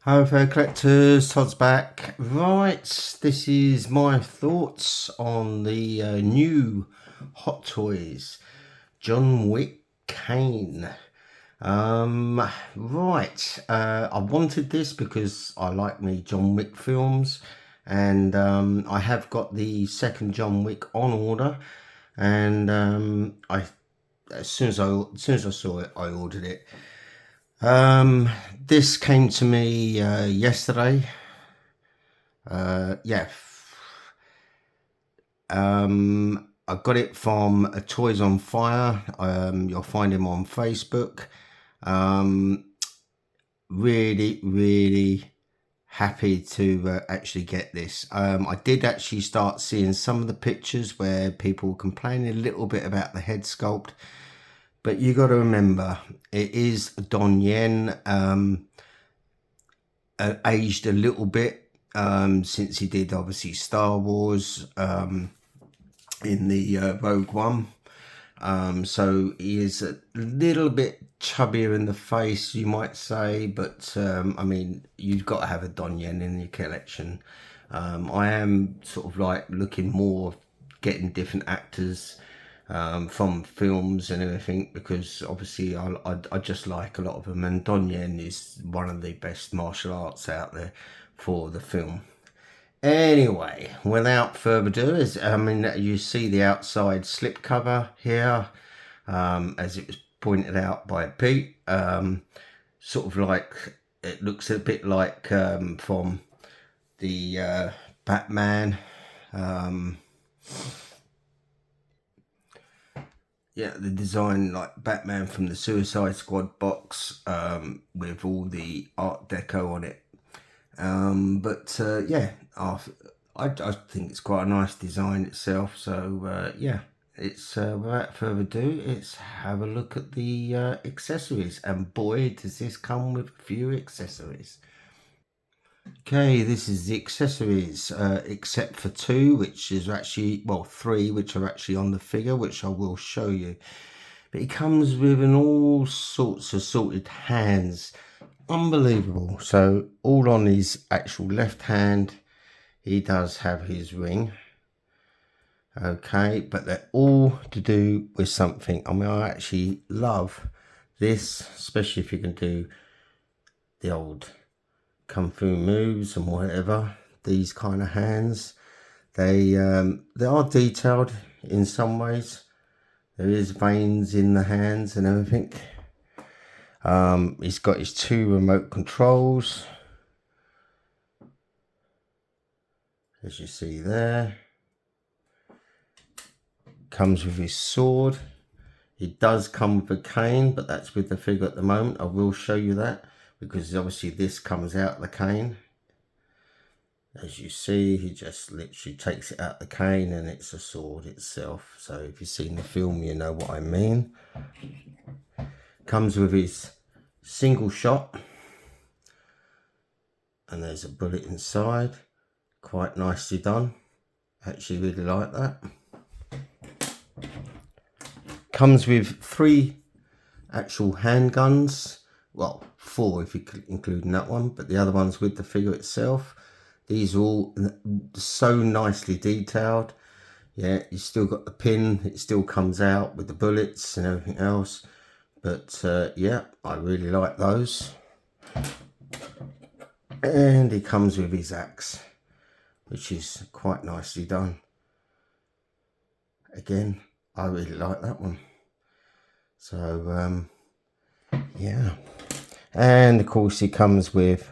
Hello fellow collectors, Todd's back. Right, this is my thoughts on the new Hot Toys John Caine. Right, I wanted this because I like me John Wick films, and I have got the second John Wick on order, and as soon as I saw it, I ordered it. This came to me yesterday. Yeah. I got it from a Toys on Fire. You'll find him on Facebook. Um, really happy to actually get this. I did actually start seeing some of the pictures where people were complaining a little bit about the head sculpt. But you got to remember, it is Don Yen, aged a little bit since he did obviously Star Wars in the Rogue One. So he is a little bit chubbier in the face, you might say, but I mean, you've got to have a Don Yen in your collection. I am sort of like looking more, getting different actors from films and everything, because obviously I just like a lot of them, and Don Yen is one of the best martial arts out there for the film. Anyway, without further ado, you see the outside slip cover here, as it was pointed out by Pete. Sort of like, it looks a bit like from the Batman. Yeah, the design like Batman from the Suicide Squad box, with all the Art Deco on it. Yeah, I think it's quite a nice design itself. So yeah, it's without further ado, let's have a look at the accessories. And boy, does this come with a few accessories. Okay, this is the accessories, except for two, which is actually, well, three, which are actually on the figure, which I will show you. But it comes with an all sorts of sorted hands. Unbelievable. So all on his actual left hand, he does have his ring. Okay, but they're all to do with something. I mean, I actually love this, especially if you can do the old kung fu moves and whatever. These kind of hands, they are detailed in some ways. There is veins in the hands and everything. He's got his two remote controls, as you see there. Comes with his sword. It does come with a cane, but that's with the figure at the moment. I will show you that, because obviously this comes out the cane. As you see, he just literally takes it out the cane, and it's a sword itself. So if you've seen the film, you know what I mean. Comes with his single shot, and there's a bullet inside. Quite nicely done. Actually really like that. Comes with three actual handguns. Well, four if you include that one, but the other one's with the figure itself. These are all so nicely detailed. Yeah, you still got the pin. It still comes out with the bullets and everything else. But yeah, I really like those. And he comes with his axe, which is quite nicely done. Again, I really like that one. So yeah, and of course he comes with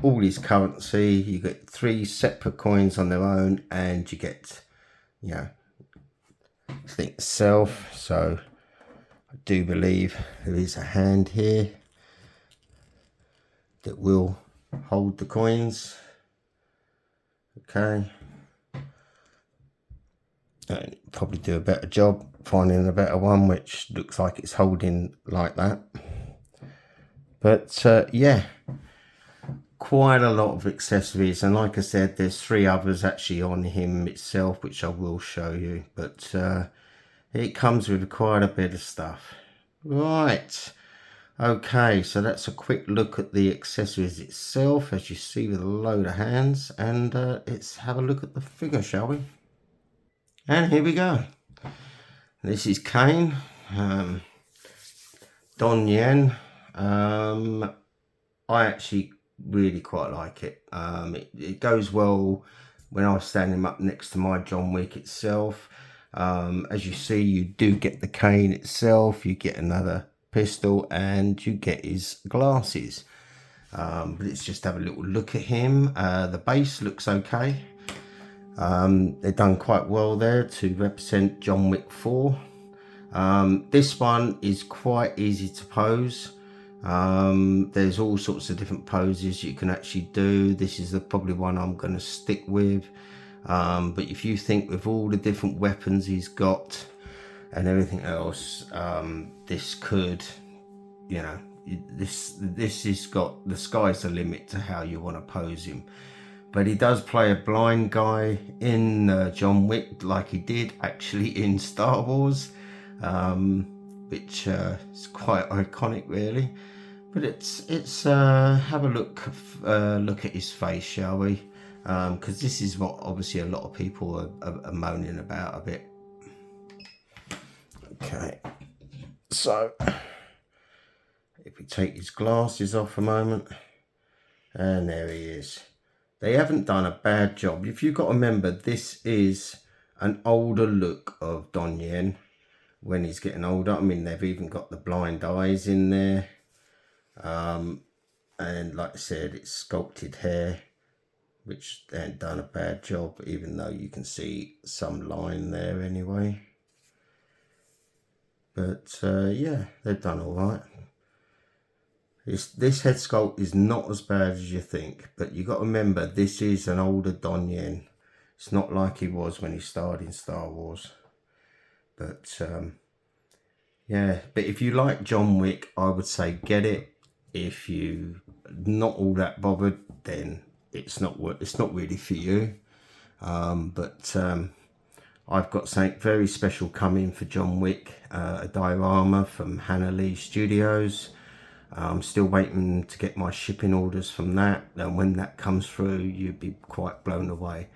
all his currency. You get three separate coins on their own, and you get, you know, the thing itself. So I do believe there is a hand here that will hold the coins. Okay, and probably do a better job finding a better one, which looks like it's holding like that. But yeah, quite a lot of accessories, and like I said, there's three others actually on him itself, which I will show you. But it comes with quite a bit of stuff. Right, Okay, so that's a quick look at the accessories itself, as you see, with a load of hands. And let's have a look at the figure, shall we? And here we go. This is Caine, Don Yen. I actually really quite like it. It goes well when I was standing up next to my John Wick itself. As you see, you do get the cane itself, you get another pistol, and you get his glasses. But let's just have a little look at him. The base looks okay. They've done quite well there to represent John Wick 4. This one is quite easy to pose. There's all sorts of different poses you can actually do. This is probably one I'm going to stick with. But if you think with all the different weapons he's got and everything else, this could, you know, this has got, the sky's the limit to how you want to pose him. But he does play a blind guy in John Wick, like he did actually in Star Wars, which is quite iconic, really. But it's have a look at his face, shall we? Because this is what obviously a lot of people are moaning about a bit. Okay, so if we take his glasses off a moment, and there he is. They haven't done a bad job. If you've got to remember, this is an older look of Don Yen when he's getting older. I mean, they've even got the blind eyes in there. And like I said, it's sculpted hair, which they haven't done a bad job, even though you can see some line there anyway. But yeah, they've done all right. This head sculpt is not as bad as you think, but you got to remember, this is an older Don Yen. It's not like he was when he starred in Star Wars. But yeah, but if you like John Wick, I would say get it. If you not all that bothered, then it's not really for you. But I've got something very special coming for John Wick, a diorama from Hannah Lee Studios. I'm still waiting to get my shipping orders from that, and when that comes through, you'd be quite blown away.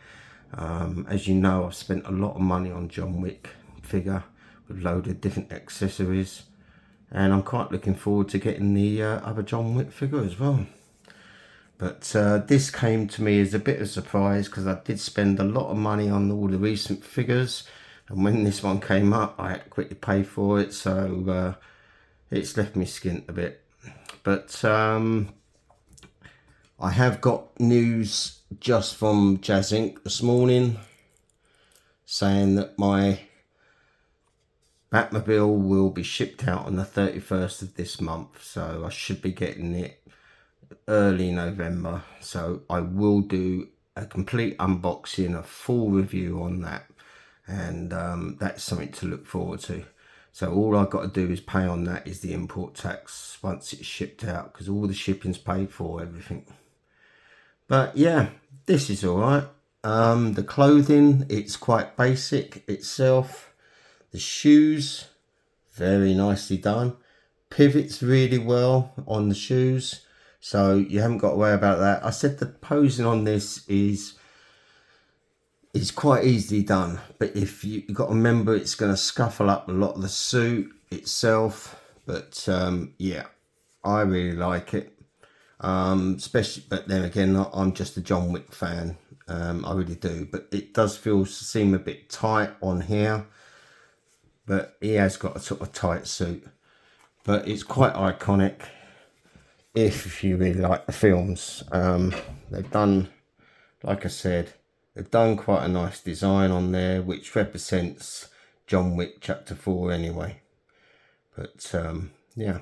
As you know, I've spent a lot of money on John Wick figure with a load of different accessories, and I'm quite looking forward to getting the other John Wick figure as well. But this came to me as a bit of a surprise, because I did spend a lot of money on all the recent figures, and when this one came up, I had to quickly pay for it, so it's left me skint a bit. But I have got news just from Jazz Inc. this morning saying that my Batmobile will be shipped out on the 31st of this month, so I should be getting it early November. So I will do a complete unboxing, a full review on that, and that's something to look forward to. So all I've got to do is pay on that is the import tax once it's shipped out, because all the shipping's paid for, everything. But yeah, this is all right. The clothing, it's quite basic itself. The shoes, very nicely done. Pivots really well on the shoes, so you haven't got to worry about that. I said the posing on this is quite easily done, but if you've got to remember, it's going to scuffle up a lot of the suit itself. But yeah, I really like it, especially, but then again, I'm just a John Wick fan. I really do, but it does seem a bit tight on here, but he has got a sort of tight suit, but it's quite iconic if you really like the films. They've done, like I said, they've done quite a nice design on there, which represents John Wick Chapter 4 anyway. But yeah,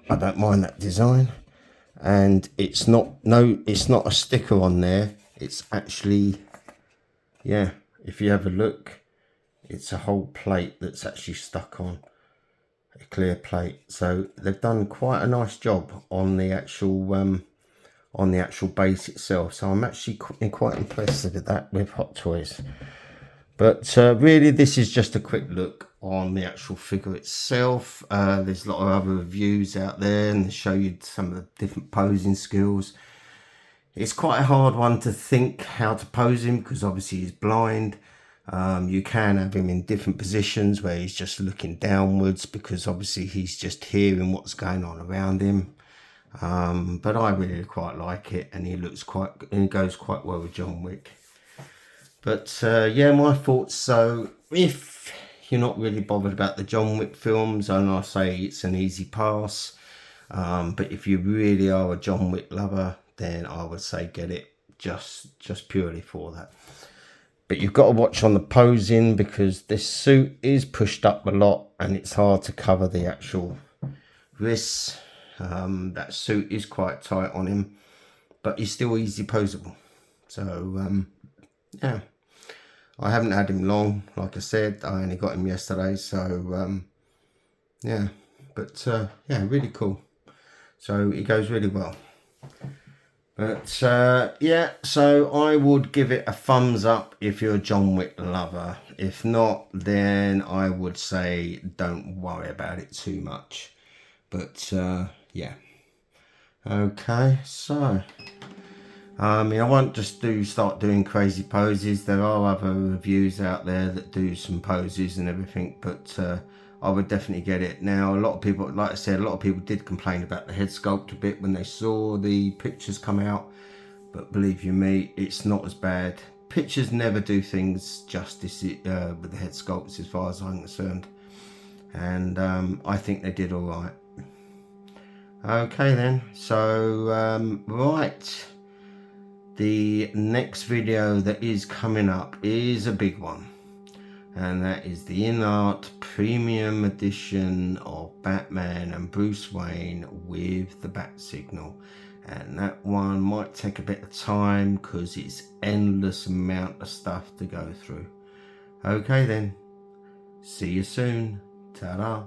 I don't mind that design. And it's not a sticker on there. It's actually, yeah, if you have a look, it's a whole plate that's actually stuck on, a clear plate. So they've done quite a nice job on the actual base itself. So I'm actually quite impressed with that with Hot Toys. But really, this is just a quick look on the actual figure itself. There's a lot of other reviews out there and they show you some of the different posing skills. It's quite a hard one to think how to pose him because obviously he's blind. You can have him in different positions where he's just looking downwards because obviously he's just hearing what's going on around him. But I really quite like it, and he goes quite well with John Wick. But yeah, my thoughts. So if you're not really bothered about the John Wick films, and I say it's an easy pass. But if you really are a John Wick lover, then I would say get it just purely for that. But you've got to watch on the posing because this suit is pushed up a lot and it's hard to cover the actual wrists. That suit is quite tight on him, but he's still easy posable. So yeah, I haven't had him long. Like I said, I only got him yesterday. So yeah, but yeah, really cool. So he goes really well. But yeah, so I would give it a thumbs up if you're a John Wick lover. If not, then I would say don't worry about it too much. But yeah. Okay, so I mean, I won't just start doing crazy poses. There are other reviews out there that do some poses and everything, but I would definitely get it. Now, a lot of people, like I said, a lot of people did complain about the head sculpt a bit when they saw the pictures come out, but believe you me, it's not as bad. Pictures never do things justice with the head sculpts as far as I'm concerned, and I think they did all right. Okay then, so right, the next video that is coming up is a big one, and that is the in-art premium edition of Batman and Bruce Wayne with the bat signal, and that one might take a bit of time because it's endless amount of stuff to go through. Okay then, see you soon, ta-da.